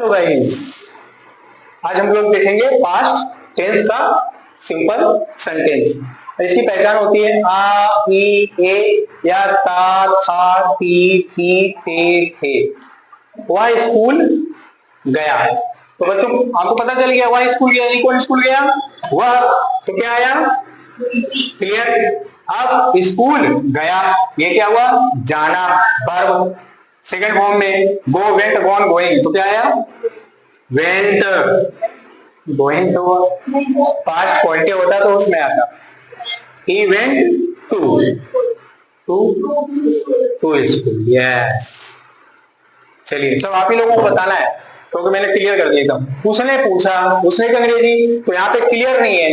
तो गाइस आज हम लोग देखेंगे पास्ट टेंस का सिंपल सेंटेंस। इसकी पहचान होती है आ, ई, ए या ता, था, ती, थी, ते, थे। वह स्कूल गया। तो बच्चों आपको पता चल गया वह स्कूल गया, कौन स्कूल गया? वह। तो क्या आया? क्लियर। अब स्कूल गया, ये क्या हुआ? जाना, वर्ब। सेकंड फॉर्म में गो, वेंट, गॉन, गोइंग, तो क्या आया? वेंट। गोइंग तो पास्ट पॉइंटिव होता तो उसमें आता। He went to school. Yes. चलिए सब आप ही लोगों को बताना है क्योंकि मैंने क्लियर कर दिया एकदम। उसने पूछा, उसने की अंग्रेजी तो यहाँ पे क्लियर नहीं है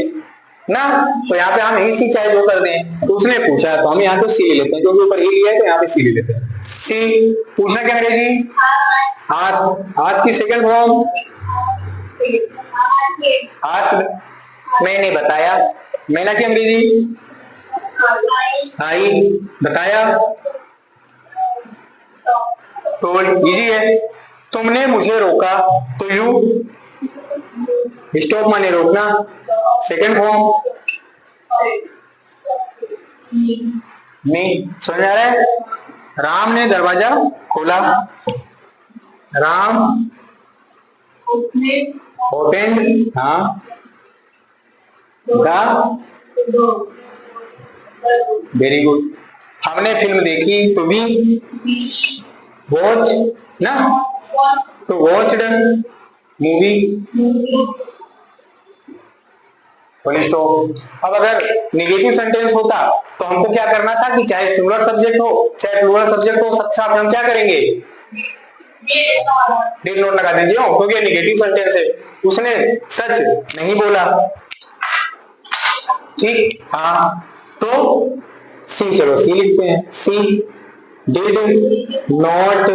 ना, तो यहाँ पे हम ही सी चाहे जो कर दें। तो उसने पूछा तो हम यहाँ पे सी ले लेते हैं क्योंकि ऊपर ही लिया है तो यहाँ पे सी ले लेते हैं। सी। पूछना की अंग्रेजी आस्क। आस्क की सेकंड फॉर्म आस्क। मैं नहीं बताया। मैंने की अंग्रेजी आई। बताया टोल्ड। इजी है। तुमने मुझे रोका तो यू। स्टॉप माने रोकना। सेकंड फॉर्म मी। समझ आ रहा है? राम ने दरवाजा खोला। राम ओपन। हाँ। Very good. हमने फिल्म देखी तो वी वॉच ना, तो वॉच्ड मूवी। अब अगर नेगेटिव सेंटेंस होता तो हमको क्या करना था कि चाहे सिंगुलर सब्जेक्ट हो चाहे प्लूरल सब्जेक्ट हो, सबके साथ हम क्या करेंगे? डिड नॉट लगा दीजिए क्योंकि नेगेटिव सेंटेंस है। उसने सच नहीं बोला। ठीक। हाँ तो सी, चलो सी लिखते हैं। सी डिड नॉट,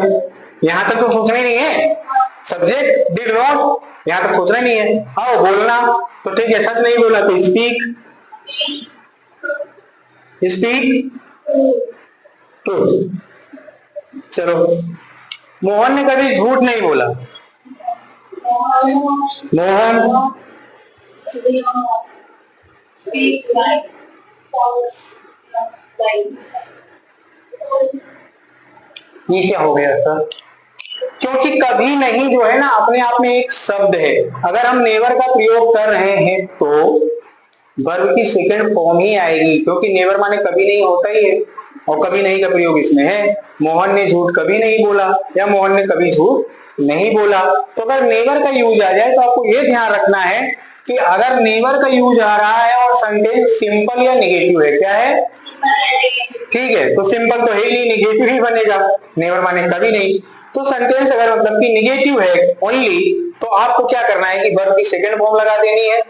यहां तक तो सोचना ही नहीं है। सब्जेक्ट डिड नॉट, यहां तक सोचना नहीं है। हाँ बोलना तो ठीक है, सच नहीं बोला तो स्पीक। Speak truth. चलो मोहन ने कभी झूठ नहीं बोला। मोहन ये क्या हो गया सर? क्योंकि कभी नहीं जो है ना अपने आप में एक शब्द है। अगर हम नेवर का प्रयोग कर रहे हैं तो वर्ब की सेकंड फॉर्म ही आएगी क्योंकि नेवर माने कभी नहीं होता ही है और कभी नहीं का प्रयोग इसमें है। मोहन ने झूठ कभी नहीं बोला या मोहन ने कभी झूठ नहीं बोला। तो अगर नेवर का यूज आ जाए तो आपको यह ध्यान रखना है कि अगर नेवर का यूज आ रहा है और सेंटेंस सिंपल या नेगेटिव है, क्या है? ठीक है, तो सिंपल तो है ही नहीं, नेगेटिव ही बनेगा। नेवर माने कभी नहीं। तो सेंटेंस अगर मतलब कि नेगेटिव है ओनली तो आपको क्या करना है कि वर्ब की सेकंड फॉर्म लगा देनी है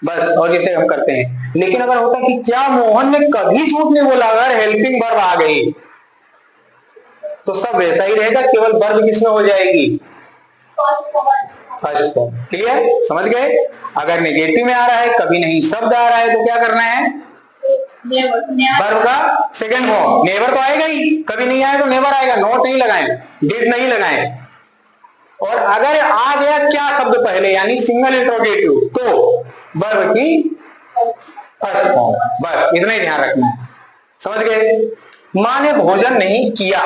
बस, और जैसे हम करते हैं। लेकिन अगर होता कि क्या मोहन ने कभी झूठ नहीं बोला, अगर हेल्पिंग वर्ब आ गई तो सब वैसा ही रहेगा, केवल वर्ब किसमें हो जाएगी? First form. क्लियर? समझ गए? अगर नेगेटिव में आ रहा है, कभी नहीं शब्द आ रहा है तो क्या करना है? वर्ब का सेकंड फॉर्म। नेवर तो आएगा ही, कभी नहीं आए तो नेवर आएगा। नॉट नहीं लगाएं, डिड नहीं लगाएं। और अगर आ गया क्या शब्द पहले यानी सिंगल इंट्रोगेटिव तो वर्ब की फर्स्ट फॉर्म। बस इतना ही ध्यान रखना है। समझ गए? माँ ने भोजन नहीं किया,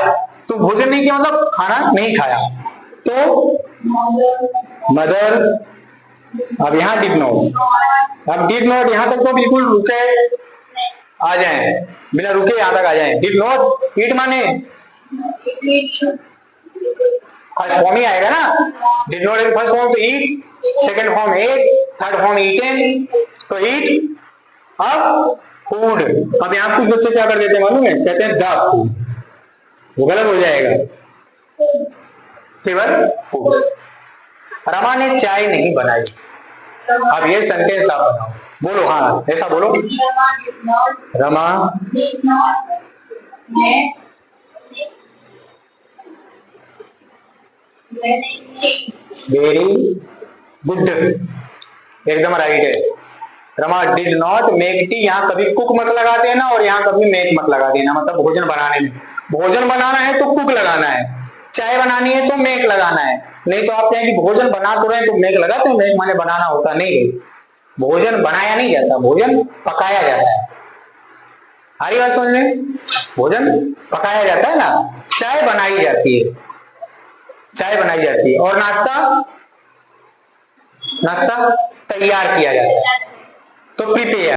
तो भोजन नहीं किया मतलब खाना नहीं खाया, तो मदर। अब यहां डिड नॉट, अब डिड नॉट यहां तक तो बिल्कुल रुके आ जाए, बिना रुके यहां तक आ जाए। डिड नॉट ईट माने फर्स्ट फॉर्म ही आएगा ना। डिड नॉट फर्स्ट फॉर्म तो eat, second form ate, third form eaten, तो ईट। अब फूड, अब यहां कुछ बच्चे क्या कर देते हैं मालूम है? कहते हैं द फूड, वो गलत हो जाएगा, केवल फूड। रमा ने चाय नहीं बनाई। अब ये सेंटेंस आप बनाओ, बोलो। हाँ ऐसा बोलो। रमा वेरी गुड, एकदम राइट है। Rama did not make tea, यहाँ कभी कुक मत लगा देना और यहाँ कभी मेक मत लगा देना। मतलब भोजन बनाने में, भोजन बनाना है तो कुक लगाना है, चाय बनानी है तो मेक लगाना है। नहीं तो आप कहें कि भोजन बना तो रहे तो मेघ लगा तो मेघ माने बनाना होता नहीं, भोजन बनाया नहीं जाता, भोजन पकाया जाता है। हरी बात समझ में, भोजन पकाया जाता है ना, चाय बनाई जाती है, चाय बनाई जाती है, और नाश्ता नाश्ता तैयार किया जाता है, तो प्रिपेयर।